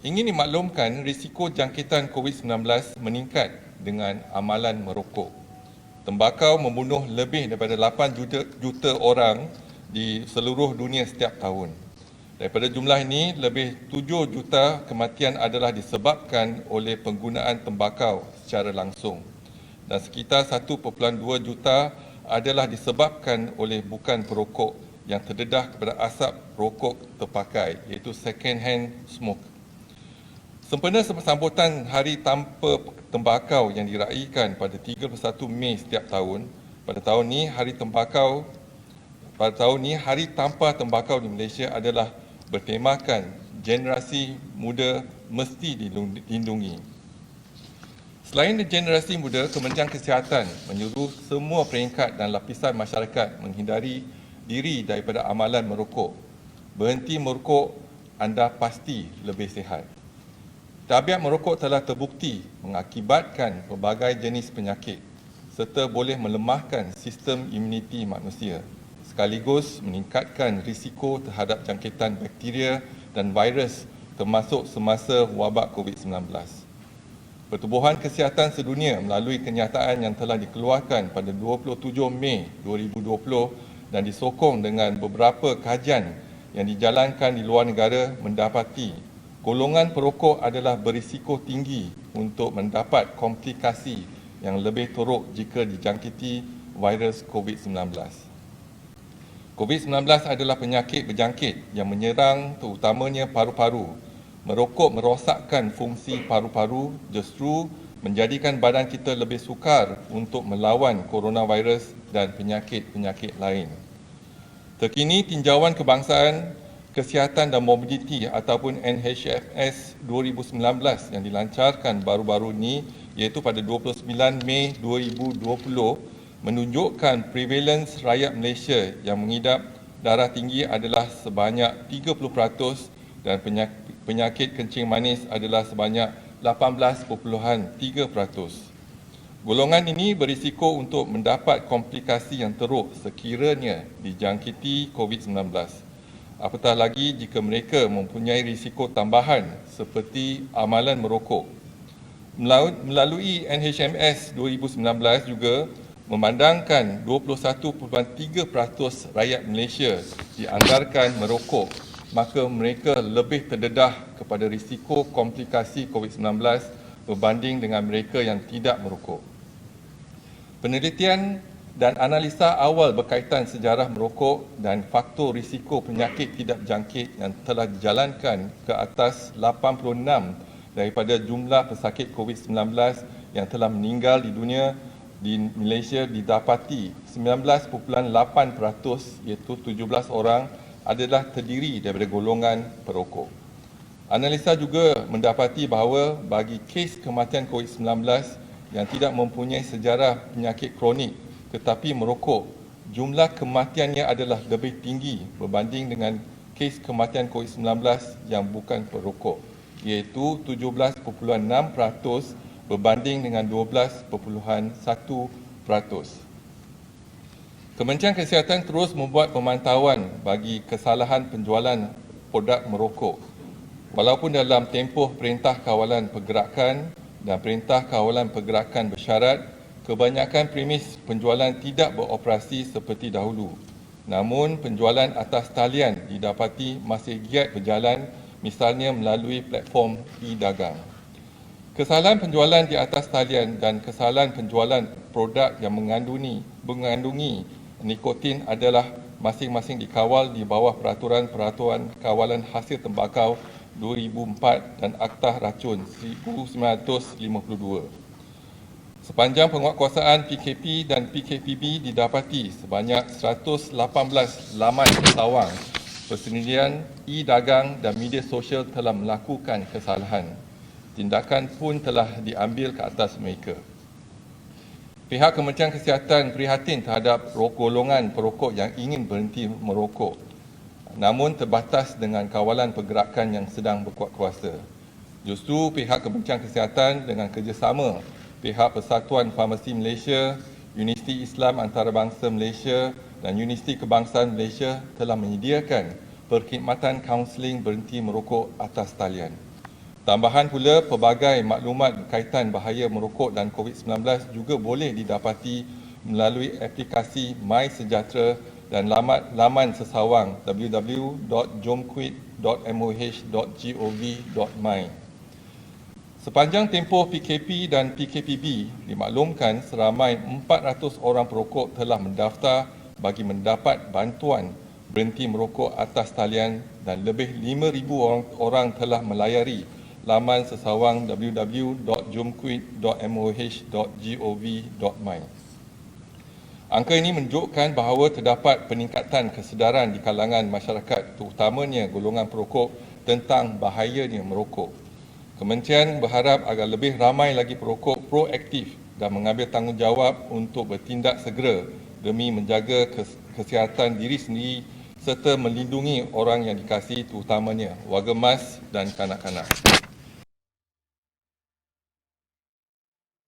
Ingin dimaklumkan, risiko jangkitan COVID-19 meningkat dengan amalan merokok. Tembakau membunuh lebih daripada 8 juta orang di seluruh dunia setiap tahun. Daripada jumlah ini, lebih 7 juta kematian adalah disebabkan oleh penggunaan tembakau secara langsung. Dan sekitar 1.2 juta adalah disebabkan oleh bukan perokok yang terdedah kepada asap rokok terpakai, iaitu second hand smoke. Sempena sambutan Hari Tanpa Tembakau yang diraikan pada 31 Mei setiap tahun, pada tahun ini Hari Tanpa Tembakau di Malaysia adalah bertemakan generasi muda mesti dilindungi. Selain generasi muda, Kementerian Kesihatan menyuruh semua peringkat dan lapisan masyarakat menghindari diri daripada amalan merokok. Berhenti merokok, anda pasti lebih sihat. Tabiat merokok telah terbukti mengakibatkan pelbagai jenis penyakit serta boleh melemahkan sistem imuniti manusia, sekaligus meningkatkan risiko terhadap jangkitan bakteria dan virus termasuk semasa wabak COVID-19. Pertubuhan Kesihatan Sedunia melalui kenyataan yang telah dikeluarkan pada 27 Mei 2020 dan disokong dengan beberapa kajian yang dijalankan di luar negara mendapati golongan perokok adalah berisiko tinggi untuk mendapat komplikasi yang lebih teruk jika dijangkiti virus COVID-19. COVID-19 adalah penyakit berjangkit yang menyerang terutamanya paru-paru. Merokok merosakkan fungsi paru-paru, justru menjadikan badan kita lebih sukar untuk melawan coronavirus dan penyakit-penyakit lain. Terkini tinjauan kebangsaan Kesihatan dan Mobiliti ataupun NHFS 2019 yang dilancarkan baru-baru ini, iaitu pada 29 Mei 2020, menunjukkan prevalence rakyat Malaysia yang mengidap darah tinggi adalah sebanyak 30% dan penyakit kencing manis adalah sebanyak 18.3%. Golongan ini berisiko untuk mendapat komplikasi yang teruk sekiranya dijangkiti COVID-19. Apatah lagi jika mereka mempunyai risiko tambahan seperti amalan merokok. Melalui NHMS 2019 juga memandangkan 21.3% rakyat Malaysia dianggarkan merokok, maka mereka lebih terdedah kepada risiko komplikasi COVID-19 berbanding dengan mereka yang tidak merokok. Penelitian dan analisa awal berkaitan sejarah merokok dan faktor risiko penyakit tidak berjangkit yang telah dijalankan ke atas 86 daripada jumlah pesakit COVID-19 yang telah meninggal di dunia di Malaysia didapati 19.8% iaitu 17 orang adalah terdiri daripada golongan perokok. Analisa juga mendapati bahawa bagi kes kematian COVID-19 yang tidak mempunyai sejarah penyakit kronik tetapi merokok, jumlah kematiannya adalah lebih tinggi berbanding dengan kes kematian COVID-19 yang bukan perokok, iaitu 17.6% berbanding dengan 12.1%. Kementerian Kesihatan terus membuat pemantauan bagi kesalahan penjualan produk merokok. Walaupun dalam tempoh Perintah Kawalan Pergerakan dan Perintah Kawalan Pergerakan bersyarat, kebanyakan premis penjualan tidak beroperasi seperti dahulu. Namun, penjualan atas talian didapati masih giat berjalan, misalnya melalui platform e-dagang. Kesalahan penjualan di atas talian dan kesalahan penjualan produk yang mengandungi nikotin adalah masing-masing dikawal di bawah Peraturan Kawalan Hasil Tembakau 2004 dan Aktah Racun 1952. Sepanjang penguatkuasaan PKP dan PKPB didapati sebanyak 118 laman tawang persendirian e-dagang dan media sosial telah melakukan kesalahan. Tindakan pun telah diambil ke atas mereka. Pihak Kementerian Kesihatan prihatin terhadap golongan perokok yang ingin berhenti merokok, namun terbatas dengan kawalan pergerakan yang sedang berkuat kuasa. Justru pihak Kementerian Kesihatan dengan kerjasama pihak Persatuan Farmasi Malaysia, Universiti Islam Antarabangsa Malaysia dan Universiti Kebangsaan Malaysia telah menyediakan perkhidmatan kaunseling berhenti merokok atas talian. Tambahan pula, pelbagai maklumat berkaitan bahaya merokok dan COVID-19 juga boleh didapati melalui aplikasi MySejahtera dan laman sesawang www.jomquit.moh.gov.my. Sepanjang tempoh PKP dan PKPB, dimaklumkan seramai 400 orang perokok telah mendaftar bagi mendapat bantuan berhenti merokok atas talian dan lebih 5,000 orang telah melayari laman sesawang www.jomquit.moh.gov.my. Angka ini menunjukkan bahawa terdapat peningkatan kesedaran di kalangan masyarakat, terutamanya golongan perokok, tentang bahayanya merokok. Kementerian berharap agar lebih ramai lagi perokok proaktif dan mengambil tanggungjawab untuk bertindak segera demi menjaga kesihatan diri sendiri serta melindungi orang yang dikasihi, terutamanya warga emas dan kanak-kanak.